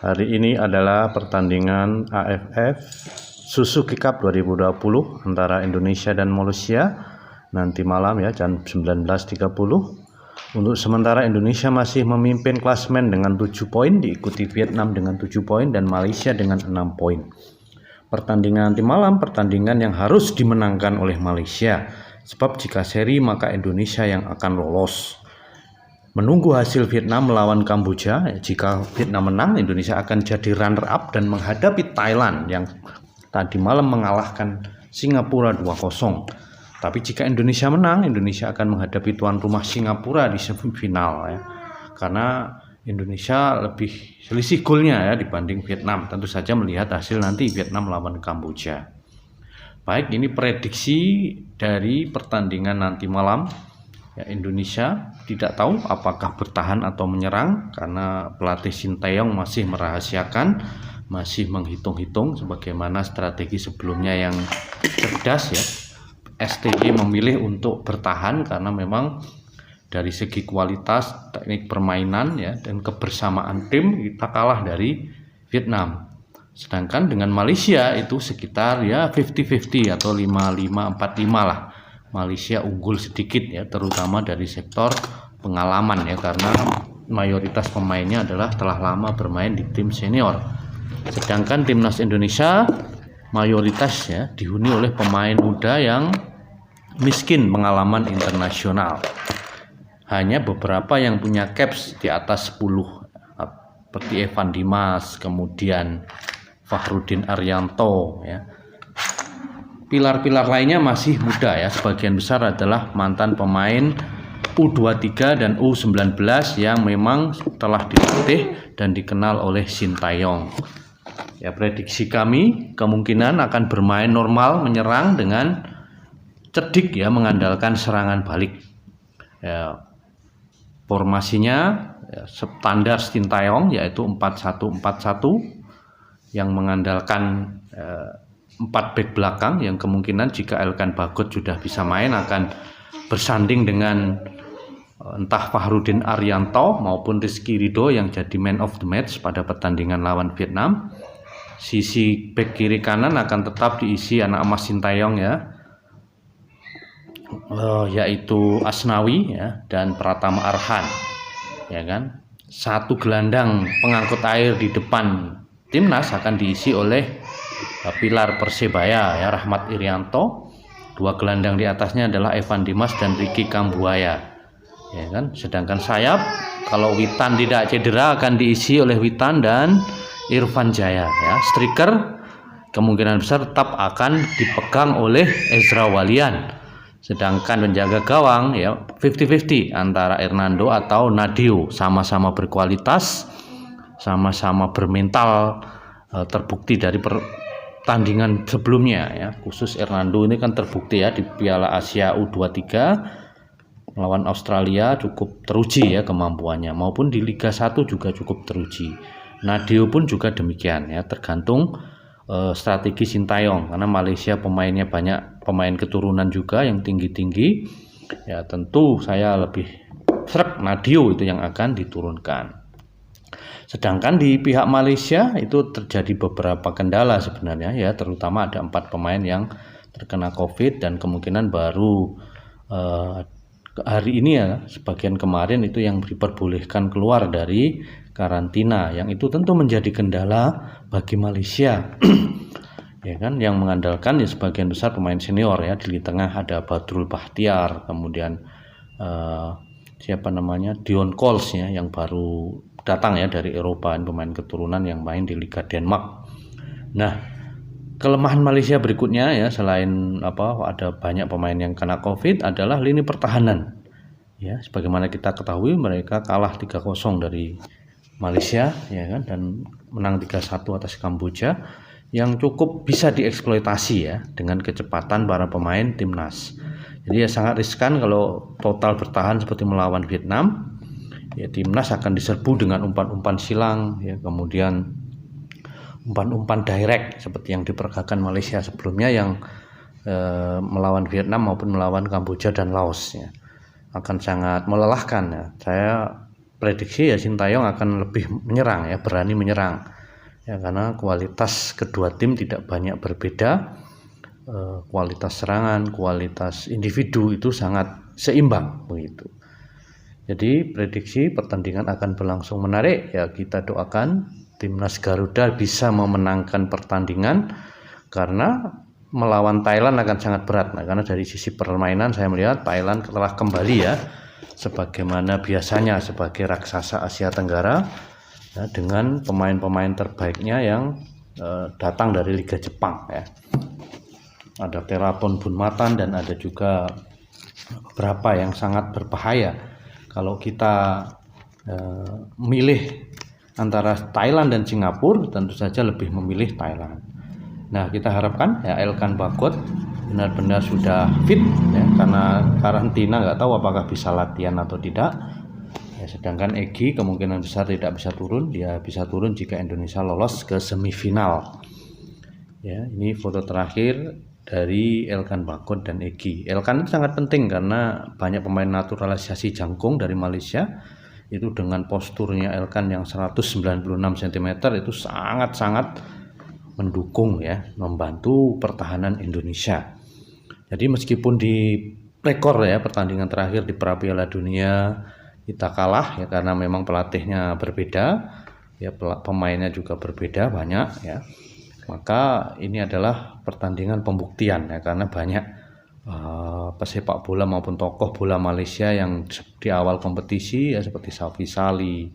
Hari ini adalah pertandingan AFF Suzuki Cup 2020 antara Indonesia dan Malaysia. Nanti malam ya jam 19.30. Untuk sementara Indonesia masih memimpin klasemen dengan 7 poin, diikuti Vietnam dengan 7 poin dan Malaysia dengan 6 poin. Pertandingan nanti malam pertandingan yang harus dimenangkan oleh Malaysia, sebab jika seri maka Indonesia yang akan lolos. Menunggu hasil Vietnam melawan Kamboja, jika Vietnam menang Indonesia akan jadi runner up dan menghadapi Thailand yang tadi malam mengalahkan Singapura 2-0. Tapi jika Indonesia menang, Indonesia akan menghadapi tuan rumah Singapura di semifinal ya. Karena Indonesia lebih selisih golnya ya dibanding Vietnam. Tentu saja melihat hasil nanti Vietnam melawan Kamboja. Baik, ini prediksi dari pertandingan nanti malam. Ya, Indonesia tidak tahu apakah bertahan atau menyerang karena pelatih Sinteyong masih merahasiakan, masih menghitung-hitung sebagaimana strategi sebelumnya yang cerdas ya. STY memilih untuk bertahan karena memang dari segi kualitas teknik permainan ya dan kebersamaan tim kita kalah dari Vietnam. Sedangkan dengan Malaysia itu sekitar ya 50-50 atau 55-45 lah. Malaysia unggul sedikit ya, terutama dari sektor pengalaman ya, karena mayoritas pemainnya adalah telah lama bermain di tim senior. Sedangkan timnas Indonesia mayoritas ya dihuni oleh pemain muda yang miskin pengalaman internasional. Hanya beberapa yang punya caps di atas 10 seperti Evan Dimas, kemudian Fahrudin Arianto ya. Pilar-pilar lainnya masih muda ya, sebagian besar adalah mantan pemain U23 dan U19 yang memang telah dilatih dan dikenal oleh Sinteyong. Ya, prediksi kami kemungkinan akan bermain normal, menyerang dengan cerdik ya, mengandalkan serangan balik. Ya, formasinya ya, standar Sinteyong yaitu 4-1-4-1 yang mengandalkan 4 back belakang yang kemungkinan jika Elkan Bagot sudah bisa main akan bersanding dengan entah Fahrudin Arianto maupun Rizky Ridho yang jadi man of the match pada pertandingan lawan Vietnam. Sisi back kiri kanan akan tetap diisi anak emas Sinteyong ya, yaitu Asnawi ya dan Pratama Arhan ya kan. Satu gelandang pengangkut air di depan timnas akan diisi oleh pilar Persebaya ya, Rahmat Irianto. 2 gelandang di atasnya adalah Evan Dimas dan Ricky Kambuaya ya kan. Sedangkan sayap kalau Witan tidak cedera akan diisi oleh Witan dan Irfan Jaya ya. Striker kemungkinan besar tetap akan dipegang oleh Ezra Walian. Sedangkan penjaga gawang ya 50-50 antara Hernando atau Nadio, sama-sama berkualitas, sama-sama bermental, terbukti dari pertandingan sebelumnya ya. Khusus Hernando ini kan terbukti ya di Piala Asia U23 melawan Australia cukup teruji ya kemampuannya, maupun di Liga 1 juga cukup teruji. Nadio pun juga demikian ya, tergantung strategi Sinteyong karena Malaysia pemainnya banyak pemain keturunan juga yang tinggi-tinggi ya, tentu saya lebih srek Nadio itu yang akan diturunkan. Sedangkan di pihak Malaysia itu terjadi beberapa kendala sebenarnya ya, terutama ada 4 pemain yang terkena COVID dan kemungkinan baru hari ini ya, sebagian kemarin itu yang diperbolehkan keluar dari karantina, yang itu tentu menjadi kendala bagi Malaysia ya kan, yang mengandalkan ya sebagian besar pemain senior ya. Di tengah ada Badrul Bahtiar, kemudian siapa namanya Dion Coles ya yang baru datang ya dari Eropa, pemain keturunan yang main di Liga Denmark. Nah, kelemahan Malaysia berikutnya ya, selain ada banyak pemain yang kena COVID, adalah lini pertahanan. Ya, sebagaimana kita ketahui mereka kalah 3-0 dari Malaysia ya kan, dan menang 3-1 atas Kamboja yang cukup bisa dieksploitasi ya dengan kecepatan para pemain timnas. Jadi ya sangat riskan kalau total bertahan seperti melawan Vietnam. Ya, timnas akan diserbu dengan umpan-umpan silang ya, kemudian umpan-umpan direct seperti yang diperagakan Malaysia sebelumnya yang melawan Vietnam maupun melawan Kamboja dan Laos ya. Akan sangat melelahkan ya. Saya prediksi ya Sinteyong akan lebih menyerang ya, berani menyerang. ya, karena kualitas kedua tim tidak banyak berbeda. Kualitas serangan, kualitas individu itu sangat seimbang begitu. Jadi prediksi pertandingan akan berlangsung menarik ya, kita doakan timnas Garuda bisa memenangkan pertandingan karena melawan Thailand akan sangat berat. Nah, karena dari sisi permainan saya melihat Thailand telah kembali ya sebagaimana biasanya sebagai raksasa Asia Tenggara ya, dengan pemain-pemain terbaiknya yang datang dari Liga Jepang ya. Ada Terapon Bunmatan dan ada juga beberapa yang sangat berbahaya. Kalau kita memilih antara Thailand dan Singapura, tentu saja lebih memilih Thailand. Nah, kita harapkan ya Elkan Bagot benar-benar sudah fit ya, karena karantina nggak tahu apakah bisa latihan atau tidak. Ya, sedangkan Egy kemungkinan besar tidak bisa turun. Dia bisa turun jika Indonesia lolos ke semifinal. Ya, ini foto terakhir dari Elkan Bagot dan Egy. Elkan itu sangat penting karena banyak pemain naturalisasi jangkung dari Malaysia. Itu dengan posturnya Elkan yang 196 cm itu sangat-sangat mendukung ya, membantu pertahanan Indonesia. Jadi meskipun di rekor ya pertandingan terakhir di pra Piala Dunia kita kalah ya, karena memang pelatihnya berbeda ya, pemainnya juga berbeda banyak ya. Maka ini adalah pertandingan pembuktian ya, karena banyak pesepak bola maupun tokoh bola Malaysia yang di awal kompetisi ya seperti Safi Sali,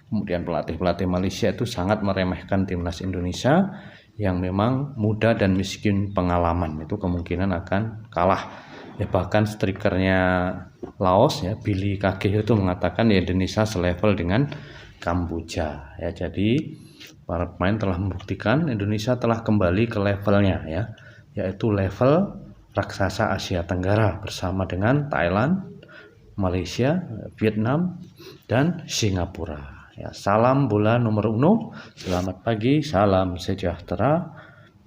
kemudian pelatih-pelatih Malaysia itu sangat meremehkan timnas Indonesia yang memang muda dan miskin pengalaman, itu kemungkinan akan kalah. Ya, bahkan strikernya Laos ya, Billy Kageh itu mengatakan ya Indonesia selevel dengan Kamboja ya. Jadi para pemain telah membuktikan Indonesia telah kembali ke levelnya ya, yaitu level raksasa Asia Tenggara bersama dengan Thailand, Malaysia, Vietnam, dan Singapura. Ya, salam bola nomor uno. Selamat pagi, salam sejahtera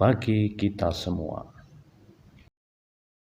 bagi kita semua.